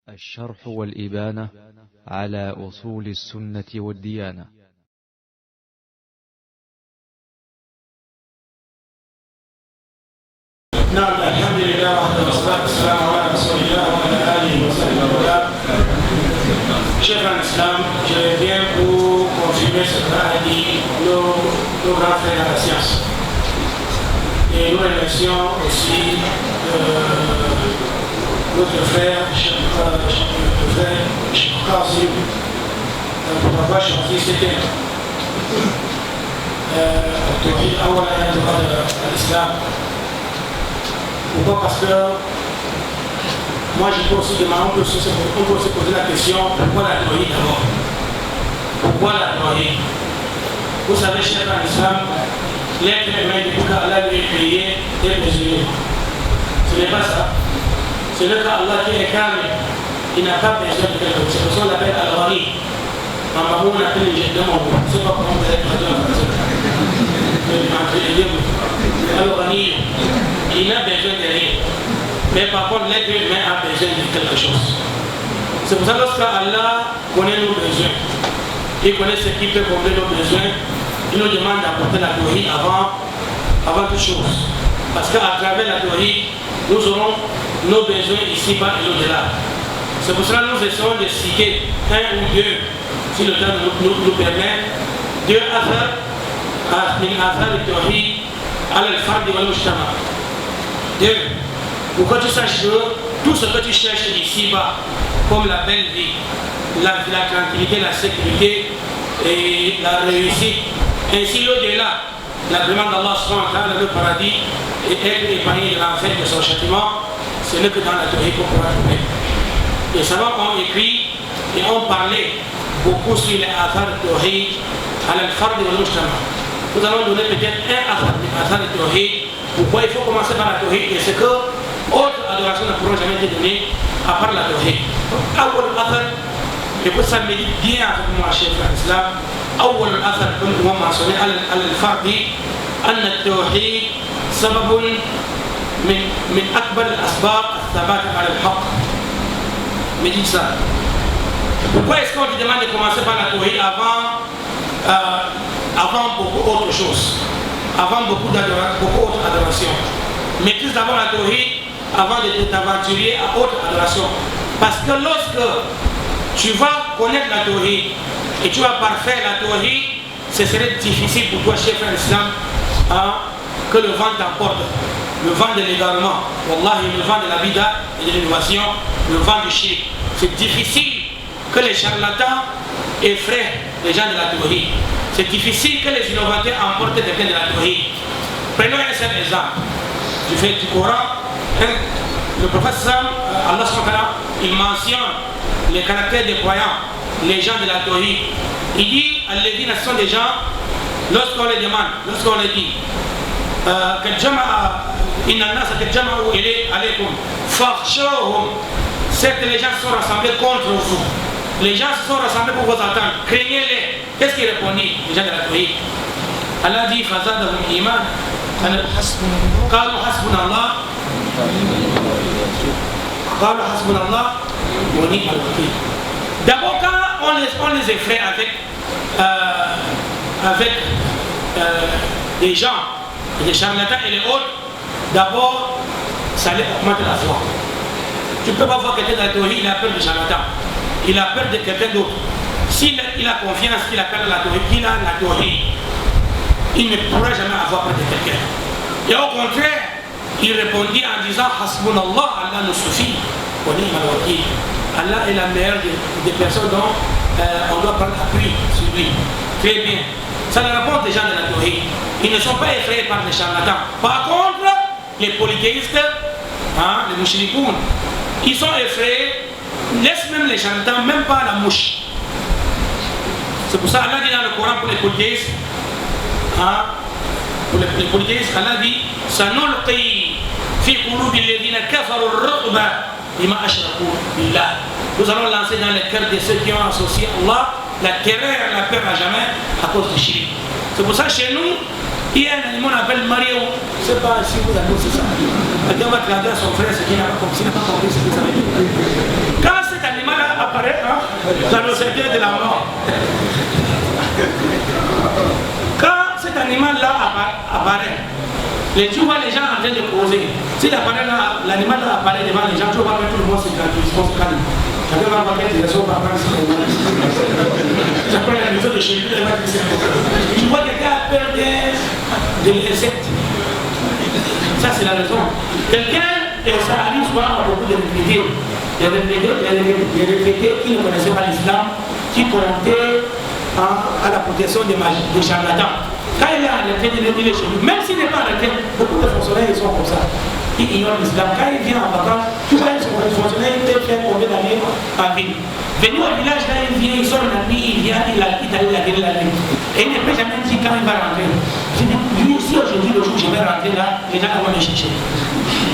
الشرح والإبانة على أصول السنة والديانة. نعم، الحمد لله وحده والصلاة والسلام على رسول الله وعلى آله وصحبه وسلم. Chers en islam, je viens pour confirmer ce qu'a dit nos grands frères à la science. Et nous remercions aussi notre frère, Cheikh Qasim, pour avoir choisi ce thème. Tawhid awwal de l'islam. Pourquoi? Parce que moi je peux aussi demander, on peut se poser la question, pourquoi la tawhid d'abord? Pourquoi la tawhid? Vous savez, chers en islam, l'être humain depuis qu'Allah lui est créé est musulman. Ce n'est pas ça. C'est le cas Allah qui est calme, il n'a pas besoin de quelque chose. C'est pour ça qu'on l'appelle Al-Ghani. En Mamou, on appelle les jeunes de Mamou. Je ne sais pas comment vous allez traduire en français. Al-Ghani, il n'a besoin de rien. Mais par contre, l'être humain a besoin de quelque chose. C'est pour ça que lorsque Allah connaît nos besoins, il connaît ce qui peut combler nos besoins, il nous demande d'apporter la tawhid avant toute chose. Parce qu'à travers la tawhid, nous aurons nos besoins ici-bas et au-delà. C'est pour cela que nous essayons de citer un ou deux, si le temps nous permet, deux athars min athar al-tawhid ala al-fard wal mujtama. Deux, pour que tu saches que tout ce que tu cherches ici-bas, comme la belle vie, la tranquillité, la sécurité et la réussite, ainsi au-delà, l'agrément d'Allah subhanahu wa ta'ala, le paradis, et être épargné de l'enfer de son châtiment, ce n'est que dans la tawhid qu'on pourra trouver. Les savants ont écrit et ont parlé beaucoup sur les athars de tawhid ala al-fard wal mujtama. Nous allons donner peut-être un athar de tawhid. Pourquoi il faut commencer par la tawhid? Et c'est que autre adoration ne pourra jamais être donnée à part la tawhid. Awwal athar, et pour ça médite bien avec moi, chef l'islam. Awwal athar, comme nous l'avons mentionné, al-fard, أن التوحيد سبب من أكبر الأسباب الثبات على الحق. Médite ça. Pourquoi est-ce qu'on te demande de commencer par la tawhid avant beaucoup autre chose, avant beaucoup autres adorations? Maîtrise d'abord la tawhid avant de t'aventurer à autre adoration. Parce que lorsque tu vas connaître la tawhid et tu vas parfaire la tawhid, ce serait difficile pour toi, chef l'islam, que le vent t'emporte, le vent de l'égarement, wallahi, le vent de la bida et de l'innovation, le vent du shirk. C'est difficile que les charlatans effraient les gens de la tawhid. C'est difficile que les innovateurs emportent quelqu'un de la tawhid. Prenons un seul exemple du Coran. Le prophète Sam, Allah subhanahu wa ta'ala, il mentionne les caractères des croyants, les gens de la tawhid. Il dit, al-ladhina, ce sont des gens, lorsqu'on les demande, lorsqu'on les dit, certes les gens se sont rassemblés contre vous, les gens se sont rassemblés pour vous attendre, craignez-les. Qu'est-ce qu'ils répondent, les gens de la tawhid? Allah dit, fazadahum iman, qalu hasbunallah wa ni'mal wakeel. D'abord, quand on les effraie avec des gens, des charlatans et les autres, d'abord, ça les augmente la foi. Tu ne peux pas voir quelqu'un dans la tawhid, il a peur du charlatan, il a peur de quelqu'un d'autre. S'il a confiance qu'il a peur de la tawhid, qu'il a la tawhid, il ne pourra jamais avoir peur de quelqu'un. Et au contraire, il répondit en disant Hasbunallah, Allah nous suffit, wa ni'mal wakeel. Allah est la meilleure des personnes dont on doit prendre appui sur lui. Très bien. Ça le rapporte des gens de la tawhid. Ils ne sont pas effrayés par les charlatans. Par contre, les polythéistes, les mouchrikoun, ils sont effrayés, laissent même les charlatans, même pas la mouche. C'est pour ça Allah dit dans le Coran pour les polythéistes, Allah dit Sanulqi fi qulubi alladhina kafaru ar-ru'ba bima ashraku billah. Nous allons lancer dans les cœurs de ceux qui ont associé Allah la terreur, la peur à jamais à cause du shirk. C'est pour ça que chez nous, il y a un animal qu'on appelle Mario. Je ne sais pas si vous avez vu ça. Quelqu'un va traduire à son frère ce qui n'a pas compris, ce que ça veut dire. Quand cet dans le secteur de la mort. Quand cet animal-là apparaît, tu vois les gens en train de causer. Si l'animal apparaît devant les gens, tu vois que tout le monde se calme. Chacun va voir quelque chose par rapport à ça. J'appelle la maison de chez lui. Tu vois quelqu'un a peur de l'insecte. Ça, c'est la raison. Quelqu'un, et ça arrive souvent à beaucoup de retraités, des retraités qui ne connaissaient pas l'islam, qui comptaient à la protection des charlatans. Quand il est en retraite, il est chez lui. Même s'il n'est pas en retraite, beaucoup de fonctionnaires ils sont comme ça. Ils ignorent l'islam. Quand il vient en vacances, tu vois, les fonctionnaires, ils peuvent faire combien d'années en ville. Venu au village, là, il vient, il sort la nuit, il vient, il arrive la nuit. Et il ne peut jamais dire quand il va rentrer. Je dis, lui, si aujourd'hui, le jour où je vais rentrer là, les gens vont me chercher.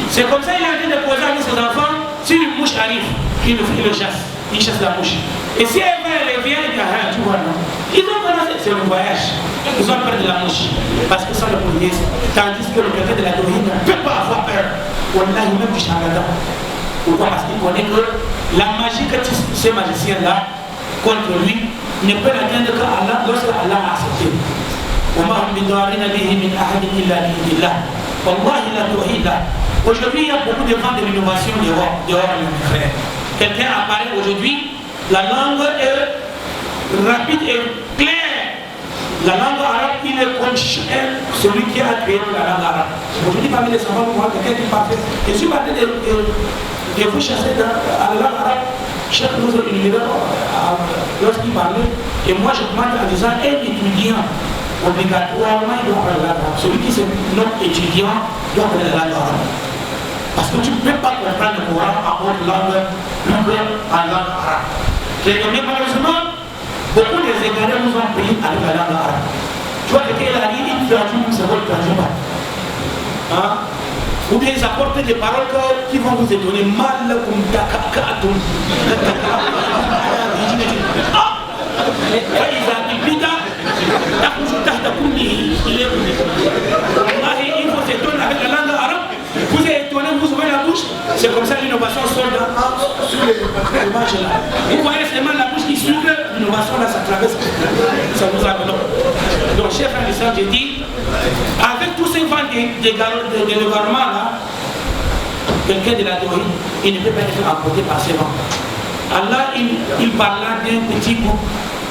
C'est comme ça, il est en train de poser avec ses enfants. Si une mouche arrive, il le chasse. Il chasse la mouche. Et si elle va, elle revient, il dit, ah, tu vois, non. Ils ont commencé, c'est le voyage. Ils ont peur de la mouche. Parce que ça, le polythéisme. Tandis que le quelqu'un de la théorie ne peut pas avoir peur. On a même du charlatan. Pourquoi? Parce qu'il connaît que la magie que ces magiciens-là, contre lui, ne peut l'atteindre que lorsque Allah a accepté. Aujourd'hui, il y a beaucoup de vents de l'innovation dehors, mes frères. Quelqu'un apparaît aujourd'hui, la langue est rapide et claire. La langue arabe, il est comme celui qui a créé la langue arabe. Aujourd'hui, parmi les enfants, moi, quelqu'un qui parle, je suis parti de vous chasser dans la langue arabe. Chaque nous a énuméré lorsqu'il parlait. Et moi, je commence en disant, un étudiant, obligatoirement, il doit parler la langue arabe. Celui qui est non étudiant doit parler la langue arabe. Parce que tu ne peux pas comprendre le Coran en autre langue, plus en langue arabe. Mais malheureusement, beaucoup des égarés nous ont pris avec la langue arabe. Tu vois, quelqu'un a dit, il traduit, il ne se traduit pas. Hein? Ou bien ils apportent des paroles qui vont vous étonner. Mal comme takakatum. Il faut s'étonner avec la langue arabe. Vous êtes étonné, vous ouvrez la bouche. C'est comme ça l'innovation sort sur les images là. Vous voyez seulement la bouche qui s'ouvre, l'innovation là, ça traverse. Ça vous abandonne. Donc, chef Alisson, j'ai dit, avec tous ces vents de l'égarement là, quelqu'un de la théorie, il ne peut pas être emporté par ces vents. Allah, il parla d'un petit groupe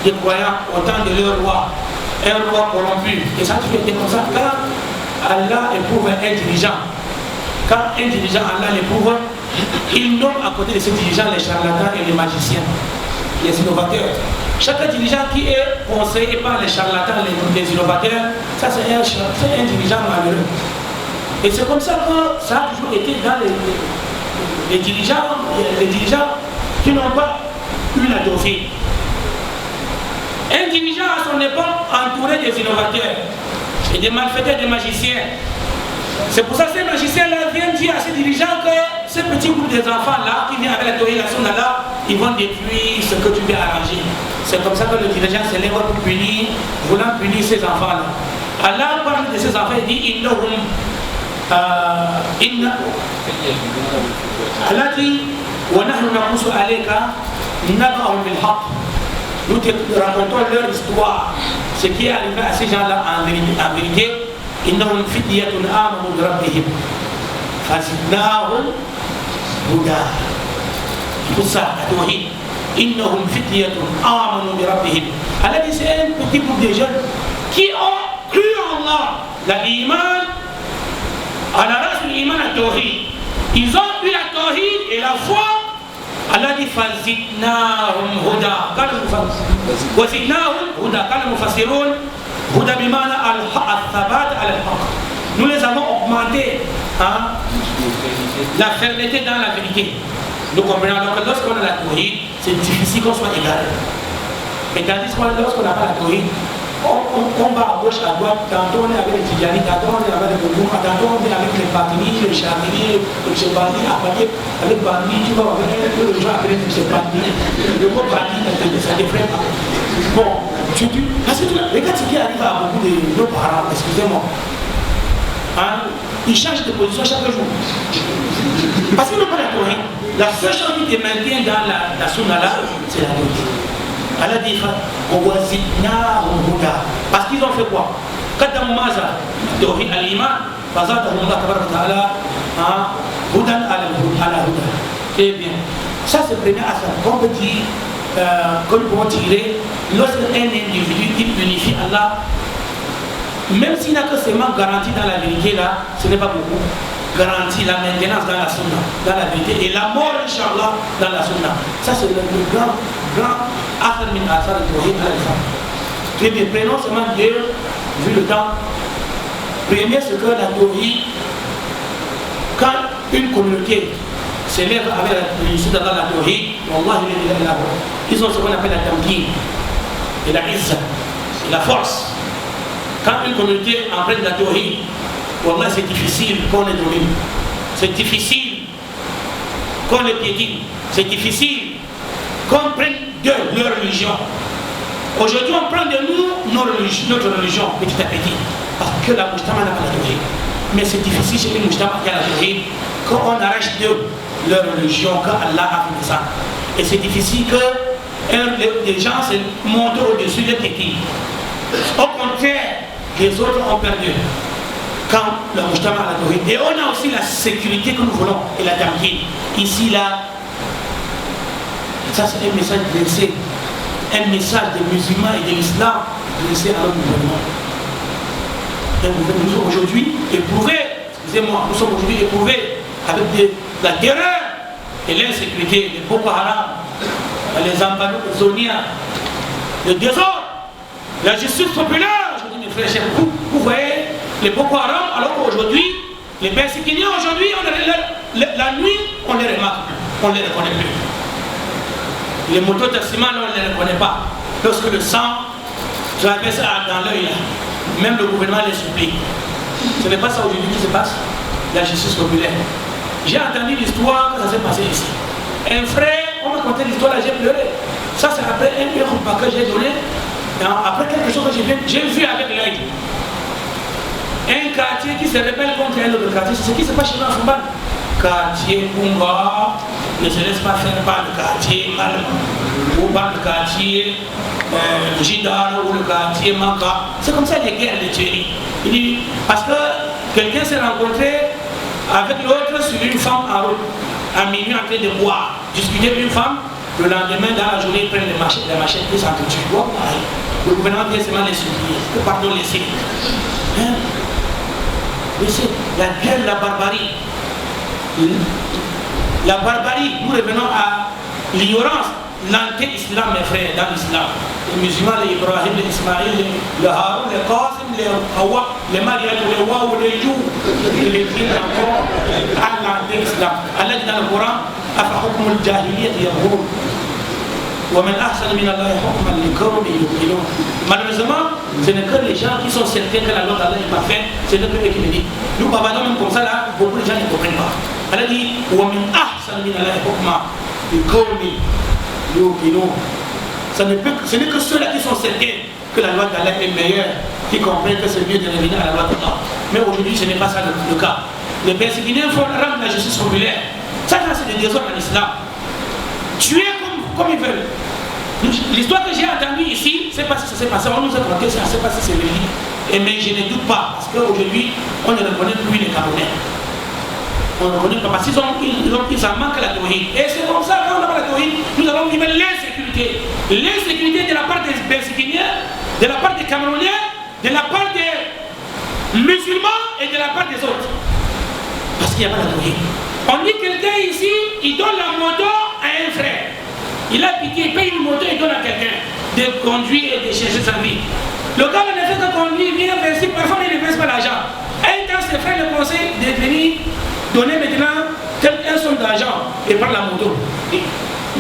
de croyants au temps de leur roi, un roi corrompu. Et ça, tu était comme ça. Quand Allah éprouve un dirigeant, quand un dirigeant, Allah l'éprouve, il nomme à côté de ces dirigeants les charlatans et les magiciens, les innovateurs. Chaque dirigeant qui est conseillé par les charlatans, les innovateurs, ça c'est un dirigeant malheureux. Et c'est comme ça que ça a toujours été dans les dirigeants qui n'ont pas eu la tawfiq. Un dirigeant à son époque entouré des innovateurs et des malfaiteurs, des magiciens. C'est pour ça que ces magiciens-là viennent dire à ces dirigeants que ces petits groupes des enfants-là qui viennent avec la théorie de la sunna-là, ils vont détruire ce que tu veux arranger. C'est comme ça que le dirigeant se lève pour punir, voulant punir ces enfants-là. Allah parle de ces enfants, il dit Allah dit nous te racontons leur histoire, ce qui est arrivé à ces gens-là en vérité. إنهم فتية آمنوا بربهم فزدناهم هدى. Tout ça, la tawhid. إنهم فتية آمنوا بربهم. Allah dit c'est un petit groupe de jeunes qui ont cru en Allah. L'iman, à la race de l'iman, la tawhid. Ils ont eu la tawhid et la foi. Allah dit فزدناهم هدى. وزدناهم هدى. قال المفسرون هدى بمعنى الثبات على الحق. Nous les avons augmenté, hein, la fermeté dans la vérité. Nous comprenons donc que lorsqu'on a la tawhid, c'est difficile qu'on soit égaré. Et tandis que lorsqu'on n'a pas la tawhid, on va à gauche, à droite, tantôt on est avec les Tidjani, tantôt on est avec les Bougouma, tantôt on est avec les Patini, les Chamini, les Chebani, avec Bandi, tu vas avec le gens avec les Chebani, le mot Bandi, ça ne défraie pas. Bon, parce que regarde ce qui arrive à beaucoup de nos parents, excusez-moi. Hein? ils changent de position chaque jour. Parce qu'ils n'ont pas la tawhid. La seule chose qui te maintient dans la sunna là, c'est la tawhid. Allah dit parce qu'ils ont fait quoi? قدموا ماذا؟ توحيد الإيمان فزادهم الله تبارك وتعالى هدى على هدى. Très bien. Ça c'est le premier assaut qu'on peut dire, qu'on peut tirer lorsqu'un individu il unifie Allah, même s'il n'a que seulement garanti dans la vérité là, ce n'est pas beaucoup. Garantit la maintenance dans la sunna, dans la vérité, et la mort, Inch'Allah, dans la sunna. Ça, c'est le grand affaire min asar al-tawhid al-islam. Très bien, prenons seulement deux, vu le temps. Premier, c'est que la tawhid, quand une communauté s'élève avec l'issue dans la tawhid, Wallah, ils ont ce qu'on appelle la tamkin, et la izza, et la force. Quand une communauté emprunte la tawhid, Wallah, c'est difficile qu'on les domine. C'est difficile qu'on les piétine. C'est difficile qu'on prenne de leur religion. Aujourd'hui, on prend de nous notre religion petit à petit. Parce que la Moustama n'a pas la tawhid. Mais c'est difficile chez les Moustama qui a la tawhid quand on arrache de leur religion, quand Allah a fait ça. Et c'est difficile que les gens se montent au-dessus des petits. Au contraire, les autres ont perdu. Quand le Mujtama a la tawhid. Et on a aussi la sécurité que nous voulons et la tamkin. Ici, là, ça c'est un message dressé, un message des musulmans et de l'islam dressé à notre gouvernement. Nous sommes aujourd'hui éprouvés, excusez-moi, nous sommes aujourd'hui éprouvés avec la terreur et l'insécurité, les Boko Haram, les Ambazoniens, le désordre, la justice populaire. Je dis mes frères chers, vous voyez les Boko Haram, alors qu'aujourd'hui, les persécutés aujourd'hui, la nuit, on les remarque plus, on ne les reconnaît plus. Les motos taximans, on ne les reconnaît pas. Lorsque le sang, je rappelle ça dans l'œil là, même le gouvernement les supplie. Ce n'est pas ça aujourd'hui qui se passe, la justice populaire. J'ai entendu l'histoire que ça s'est passé ici. Un frère, on m'a conté l'histoire là, j'ai pleuré. Ça c'est après un repas que j'ai donné, après quelque chose que j'ai vu avec l'œil. Un quartier qui se rebelle contre un autre quartier, c'est ce qui se passe chez nous en Fumban. Quartier Kumba ne se laisse pas faire par le quartier Malma, ou par le quartier Jidar, ou le quartier Maka. C'est comme ça les guerres, les tueries. Il dit, parce que quelqu'un s'est rencontré avec l'autre sur une femme en route, à minuit en train de boire, discuter avec une femme, le lendemain dans la journée ils prennent les machettes et s'entretuent. Le gouvernement vient seulement les supplier, que pardon laisser. La guerre, la barbarie. La barbarie, nous revenons à l'ignorance, l'anté-islam, mes frères, dans l'islam. Les musulmans, les Ibrahim, les Ismaïl, les Haroun, les Qasim, les Hawa, les Mariam, les Waou, les You, les filles encore à l'anté-islam. Allah dit dans le Coran, Afahoukum al-Jahiliyyat yabhoun. Malheureusement, ce n'est que les gens qui sont certains que la loi d'Allah est parfaite, c'est eux qui me disent. Nous, Baba, même comme ça, là, beaucoup de gens ne comprennent pas. Allah dit ce n'est que ceux-là qui sont certains que la loi d'Allah est meilleure, qui comprennent que c'est mieux de revenir à la loi d'Allah. Mais aujourd'hui, ce n'est pas ça le cas. Les persécutés font rendre la justice populaire. Ça, c'est des désordres en islam. Tuer comme ils veulent. L'histoire que j'ai entendue ici, c'est pas si ça s'est passé, on nous a raconté ça, c'est pas si c'est véridique. Mais je ne doute pas, parce qu'aujourd'hui, on ne reconnaît plus les Camerounais. On ne reconnaît pas, parce qu'ils en manquent la tawhid. Et c'est comme ça, quand on n'a pas la tawhid, nous avons vu l'insécurité. L'insécurité de la part des Persécutés, de la part des Camerounais, de la part des musulmans et de la part des autres. Parce qu'il n'y a pas la tawhid. On dit quelqu'un ici, il donne la moto à un frère. Il a pitié, il paye une moto et donne à quelqu'un de conduire et de chercher sa vie. Le gars ne fait que conduire, vient verser, parfois il ne verse pas l'argent. Un temps, ses frères le conseillent de venir donner maintenant un somme d'argent et prendre la moto. Et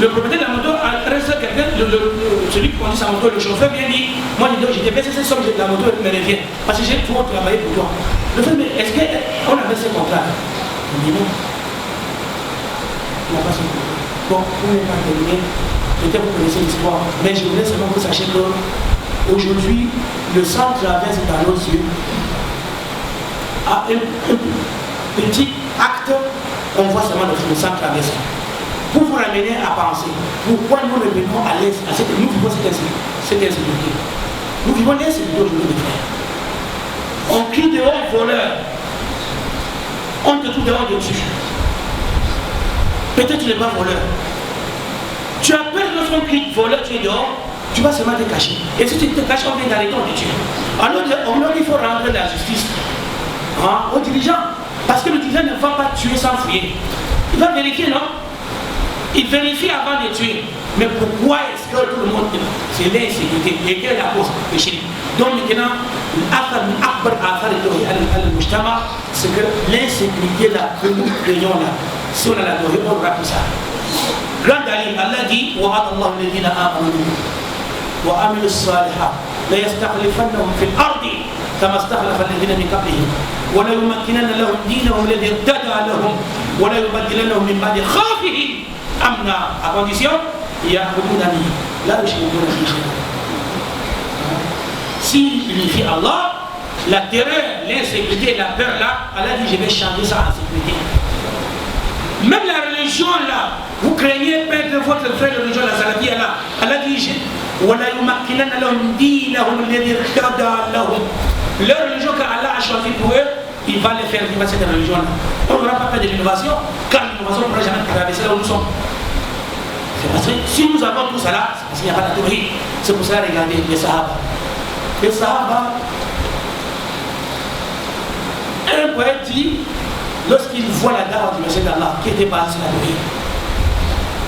le propriétaire de la moto reste quelqu'un, celui qui conduit sa moto, le chauffeur vient dire, moi je t'ai versé cette somme de la moto et me revient. Parce que j'ai trop travaillé pour toi. Le fait, mais est-ce qu'on a versé ce contrat? Il dit non. Il n'a pas ce contrat. Bon, pour ne pas terminer, peut-être vous connaissez l'histoire, mais je voulais seulement que vous sachiez qu'aujourd'hui, le sang traverse dans nos yeux. à un petit acte, on voit seulement le sang traverser. Pour vous ramener à penser, pourquoi nous revenons à l'aise, nous vivons cette insécurité. Nous vivons l'insécurité aujourd'hui, mes frères. On crie dehors voleur. On te trouve dehors dessus. Peut-être tu n'es pas voleur. Tu as peur de son cri voleur, tu es dehors, tu vas seulement te cacher. Et si tu te caches, on vient d'arrêter, on te tue. Alors il faut rendre la justice aux dirigeants. Parce que le dirigeant ne va pas tuer sans fouiller. Il va vérifier, non? Il vérifie avant de tuer. Mais pourquoi est-ce que tout le monde... C'est l'insécurité. Et quelle est la cause? Le shirk. Donc maintenant, c'est que l'insécurité, là, que nous craignons là, si on a la théorie, on aura tout ça. Grand Ali, Allah dit وَعَدَ اللَّهُ الَّذِينَ آمَنُوا وَعَمِلُوا الصَّالِحَاتِ لَيَسْتَخْلِفَنَّهُمْ فِي الْأَرْضِ كما استخلف الذين من قبلهم وليمكنن لهم دينهم الذي ارتدى لهم وليبدلنهم من بعد خوفهم امنا à condition يعبدونني لا يشركون بي شيئا. S'il unifie Allah, la terreur, l'insécurité, la peur là, Allah dit je vais changer ça en sécurité. Même la religion là, vous craignez perdre votre frère de religion, la salafia là, Allah dit وَلَيُمَكِّنَنَّ لَهُمْ دِينَهُمْ الَّذِي ارْتَدَى لَهُمْ. Leur religion qu'Allah a choisi pour eux, il va les faire vivre cette religion là. On n'aura pas fait de l'innovation, car l'innovation ne pourra jamais traverser là où nous sommes. C'est parce que si nous avons tout ça là, c'est parce qu'il n'y a pas de théorie. C'est pour ça, regardez les Sahaba. Les Sahaba, un poète dit, lorsqu'il voit la dame du Messie d'Allah qui était basée sur la théorie,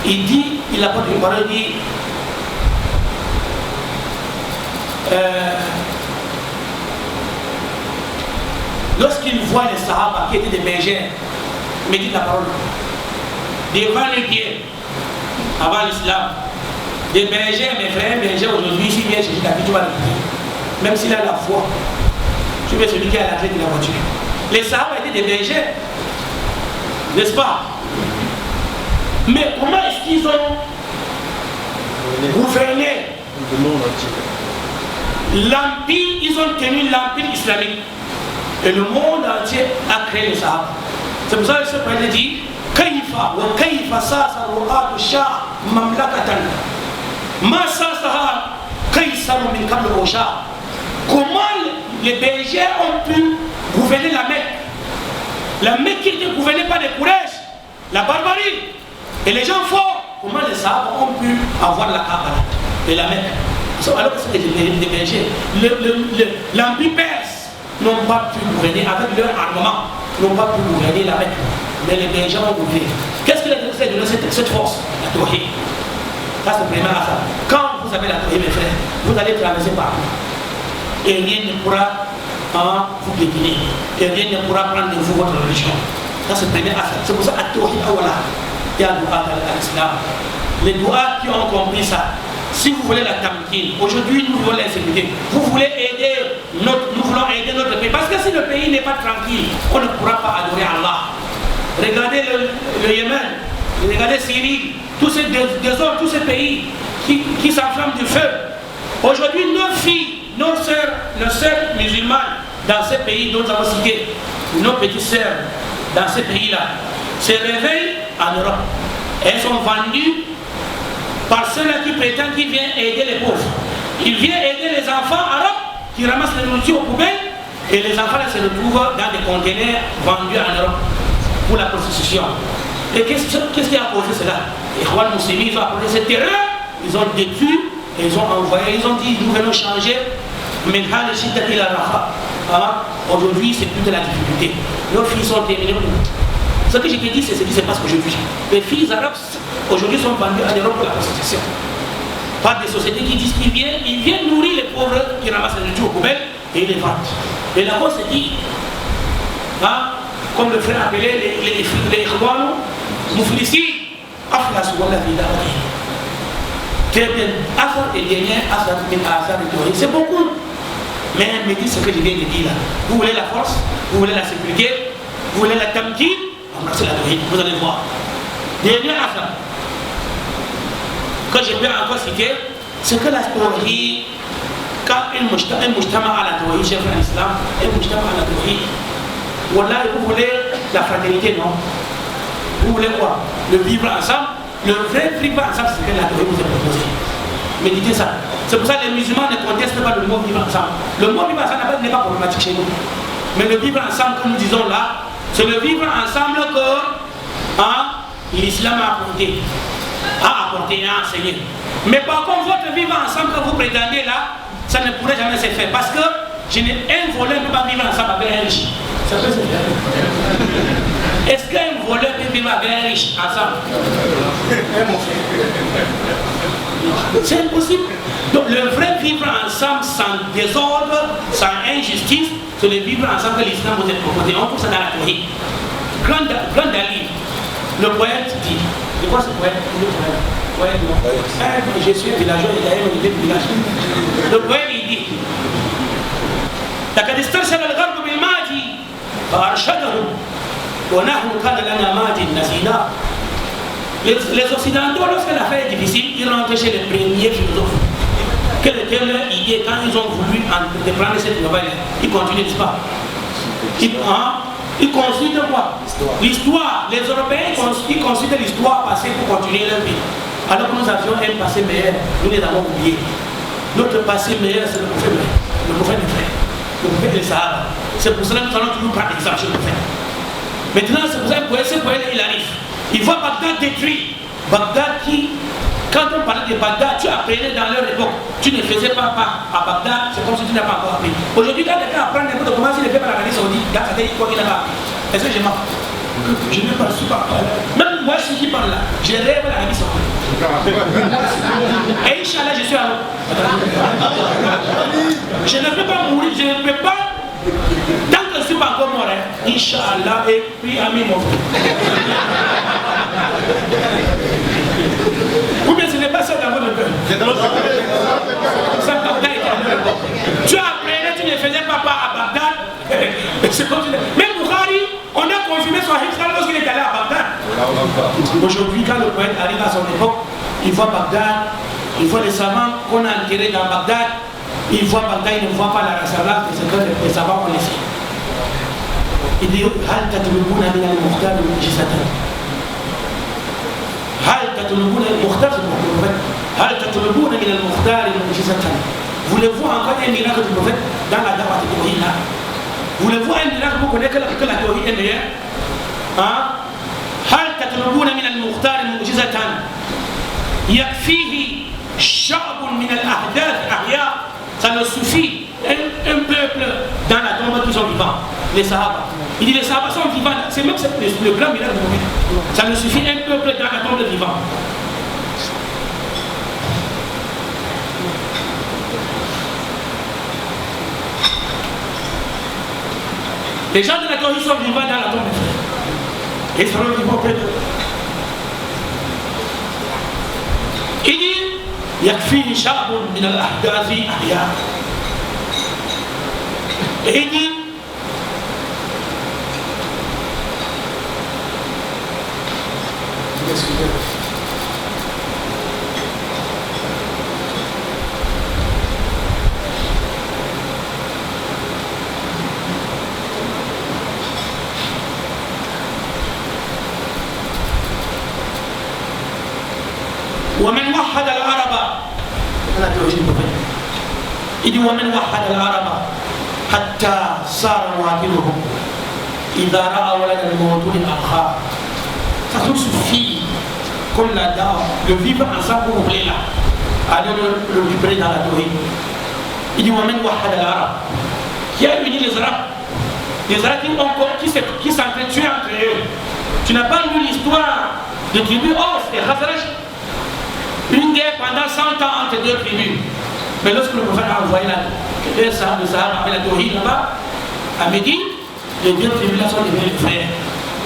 il dit, il apporte une parole, il dit, lorsqu'il voit les Sahaba qui étaient des bergers, il me dit la parole, devant les pieds, avant l'islam, des bergers, mes frères, bergers aujourd'hui, s'il vient chez Jésus, tu vas le dire. Même s'il a la foi, tu veux celui qui a la clé de la voiture. Les Sahaba étaient des bergers, n'est-ce pas? Mais comment est-ce qu'ils ont gouverné l'empire? Ils ont tenu l'empire islamique. Et le monde entier a créé les Sahaba. C'est pour ça que ce prophète dit Kaifa wa kaifa sasa ru'atu shah mamlakatan ma sasaha kaisaru min qabl rusha. Comment les bergers ont pu gouverner la Mecque? La Mecque qui était gouvernée par des Quraysh, la barbarie et les gens forts. Comment les Sahaba ont pu avoir la Kaaba et la Mecque? Alors que c'était des bergers. L'empire perse n'ont pas pu gouverner avec leur armement, n'ont pas pu gouverner la Mecque. Mais les bergers ont gouverné. Qu'est-ce que les bergers ont donné cette force? La théorie. Ça c'est vraiment ça. Quand vous avez la théorie, mes frères, vous allez traverser partout. Et rien ne pourra vous déguiner. Et rien ne pourra prendre de vous votre religion. Ça c'est premier affaire. C'est pour ça que la théorie, il y a le doigt à l'islam. Les doigts qui ont compris ça. Si vous voulez la tamkin, aujourd'hui nous voulons l'insécurité. Nous voulons aider notre pays. Parce que si le pays n'est pas tranquille, on ne pourra pas adorer Allah. Regardez le Yémen, regardez Syrie, tous ces déserts, tous ces pays qui s'enflamment du feu. Aujourd'hui, nos filles, nos sœurs musulmanes dans ces pays dont nous avons cité, nos petites sœurs dans ces pays-là, se réveillent en Europe. Elles sont vendues par ceux-là qui prétendent qu'ils viennent aider les pauvres. Ils viennent aider les enfants arabes qui ramassent les nourritures aux poubelles et les enfants là, se retrouvent dans des conteneurs vendus en Europe pour la prostitution. Et qu'est-ce qui a causé cela? Les rois musulmans, ils ont apporté cette terreur, ils ont détruit, et ils ont envoyé, ils ont dit nous venons changer. Mais aujourd'hui c'est plus de la difficulté. Nos filles sont terminées. Ce que je te dis, c'est ce qui se passe aujourd'hui. Les filles arabes aujourd'hui sont vendues en Europe pour la prostitution. Par des sociétés qui disent qu'ils viennent nourrir les pauvres qui ramassent les nourritures aux poubelles et ils les vendent. Et là-bas c'est dit, comme le frère appelait les Ikhwan, Mouflissi, Aflas wa la vida. Très bien, Afar et dernier, Afar et dernier, c'est beaucoup. Mais elle me dit ce que je viens de dire là. Vous voulez la force, vous voulez la sécurité, vous voulez la tamkin, embrassez la théorie, vous allez voir. Dernière affaire que je peux encore citer, c'est que la théorie, quand un mujtama à la théorie, chef à l'islam, un mujtama à la théorie, Voilà, vous voulez la fraternité, non? Vous voulez quoi? Le vivre ensemble. Le vrai vivre ensemble, c'est ce que la théorie vous a proposé. Méditez ça. C'est pour ça que les musulmans ne contestent pas le mot vivre ensemble. Le mot vivre ensemble n'est pas problématique chez nous. Mais le vivre ensemble, comme nous disons là, c'est le vivre ensemble que l'islam a apporté et a enseigné. Mais par contre, votre vivre ensemble que vous prétendez là, ça ne pourrait jamais se faire. Parce que un voleur ne peut pas vivre ensemble avec un riche. Ça peut se faire. Est-ce qu'un voleur peut vivre avec un riche ensemble? C'est impossible. Donc le vrai vivre ensemble sans désordre, sans injustice, c'est le vivre ensemble que l'islam vous a proposé. On trouve ça dans la théorie. Grand Ali, le poète dit, c'est quoi ce poète? Je suis un villageois, il a un village. Le poète il dit, لقد استرسل الغرب بالماضي فأرشدهم ونحن كان لنا ماضي نسيناه. Les Occidentaux, lorsque l'affaire est difficile, ils rentrent chez les premiers philosophes. Quelle était leur idée quand ils ont voulu entreprendre cette nouvelle? Ils continuent, n'est-ce pas? Ils consultent quoi? L'histoire. Les Européens, ils consultent l'histoire passée pour continuer leur vie. Alors que nous avions un passé meilleur, nous les avons oubliés. Notre passé meilleur, c'est le prophète du frère. Le prophète des Sahara. C'est pour cela que nous allons toujours prendre l'exemple chez le prophète. Maintenant, c'est pour ça que ce poète, il arrive. Il voit Bagdad détruit. Bagdad qui, quand on parlait de Bagdad, tu apprenais dans leur époque. Tu ne faisais pas part à Bagdad, c'est comme si tu n'as pas encore appris. Aujourd'hui, quand quelqu'un apprend un peu de comment il fait par l'Arabie Saoudite, là, ça veut dire quoi qu'il n'a pas appris. Est-ce que je mens? Je ne parle pas. Même moi, celui qui parle là, je rêve l'Arabie Saoudite. Et Inch'Allah, je suis à l'eau. Je ne peux pas mourir, je ne peux pas. Tant que je ne suis pas encore mort, Inch'Allah, et puis ami mon frère. Ou bien ce n'est pas ça dans votre cœur. Ça, Bagdad était à leur époque. Tu apprenais, tu ne faisais pas part à Bagdad. C'est comme même Bukhari, on a confirmé son Hifzan lorsqu'il est allé à Bagdad. Aujourd'hui, quand le poète arrive à son époque, il voit Bagdad, il voit les savants qu'on a enterrés dans Bagdad, il voit Bagdad, il ne voit pas la Rassala, c'est que les savants ont laissé. Il dit Hal tatlubuna min al-mukhtar mu'jizatan. Hal tatlubuna al-mukhtar, c'est pour le prophète. Hal tatlubuna min al-mukhtar mu'jizatan. Voulez-vous encore un miracle du prophète dans la dawa de Tawhid là? Voulez-vous un miracle pour connaître que la Tawhid est meilleure? Hal tatlubuna min al-mukhtar mu'jizatan. Yakfihi sha'bun min al-ahdath ahya. Ça ne suffit, un peuple dans la tombe qui sont vivants, les Sahaba. Il dit les Sahaba sont vivants, c'est même le grand miracle du prophète. Ça ne suffit, un peuple dans la tombe vivant. Les gens de la Tawhid sont vivants dans la tombe. Ils seront vivants près d'eux. Il dit يكفيه شعب من الأحداث أحياء. Et il dit ومن وحد العرب. إذ ومن وحد العرب حتى صار واكلهم إذا رأى ولد الموجود الأخر. Ça nous suffit, comme la dame, de vivre ensemble pour oublier là. Allez le libérer dans la Tawhid. Il dit ومن وحد العرب. Qui a uni les Arabes? Les Arabes qui s'entretuent entre eux. Tu n'as pas lu l'histoire de tribus Aus et Khazraj? Une guerre pendant 100 ans entre deux tribus. Mais lorsque le prophète a envoyé le Sahara avec la Tawhid là-bas, à Médine, les deux tribus là sont devenus frères.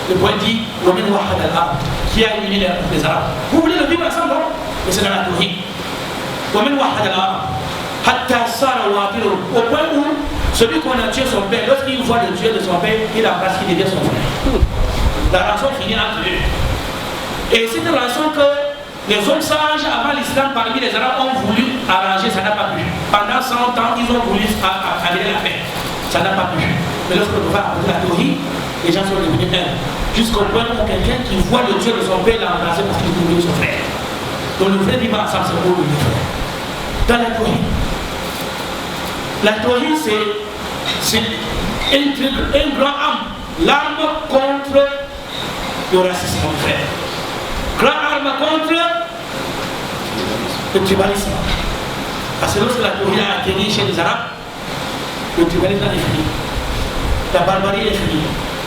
Le poète dit ومن وحد العرب. Qui a uni les Arabes? Vous voulez le vivre ensemble, non? Mais c'est dans la Tawhid. ومن وحد العرب حتى صار واكلهم. Au point où celui qu'on a tué son père, lorsqu'il voit le tuer de son père, il embrasse, il devient son frère. La rançon finit entre eux. Et c'est une rançon que les hommes sages avant l'islam parmi les Arabes ont voulu arranger, ça n'a pas pu. Pendant 100 ans, ils ont voulu amener la paix. Ça n'a pas pu. Mais lorsqu'on va apporter la théorie, les gens sont devenus un. Jusqu'au point où quelqu'un qui voit le Dieu de son père l'a remplacé parce qu'il est devenu son frère. Donc le vrai vivant ensemble, c'est pour le frère. Dans la théorie, c'est un grand arme. L'arme contre le racisme, mon frère. Grand arme contre le tribalisme. Parce que lorsque la théorie a atterri chez les Arabes, le tribalisme est fini. La barbarie est finie.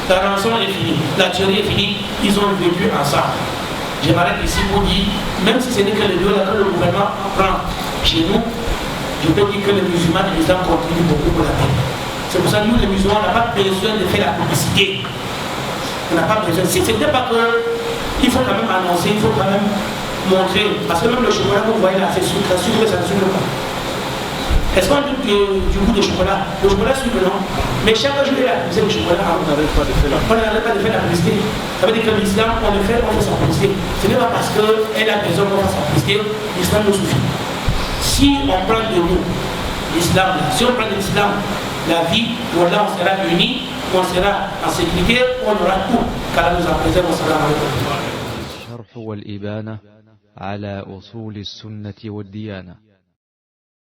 La rançon est finie. La théorie est finie. Ils ont vécu ensemble. Je m'arrête ici pour dire, même si ce n'est que le lieu que le gouvernement prend chez nous, je peux dire que les musulmans et les islam contribuent beaucoup pour la paix. C'est pour ça que nous, les musulmans, on n'a pas besoin de faire la publicité. On n'a pas besoin. Si ce n'était pas que, il faut quand même annoncer, il faut quand même montrer. Parce que même le chocolat que vous voyez là, c'est sucre, ça sucre pas. Est-ce qu'on doute du goût de chocolat? Le chocolat sucre, non? Mais chaque jour, il y a le chocolat. On n'arrête pas de faire la publicité. Ça veut dire que l'islam, on fait sa publicité. Ce n'est pas parce qu'elle a besoin de faire sa publicité, l'islam nous suffit. Si on prend de nous l'islam, si on prend de l'islam, la vie, voilà, on sera unis, on sera en sécurité, on aura tout. Car nous en présente, on sera en الشرح والإبانة على أصول السنة والديانة.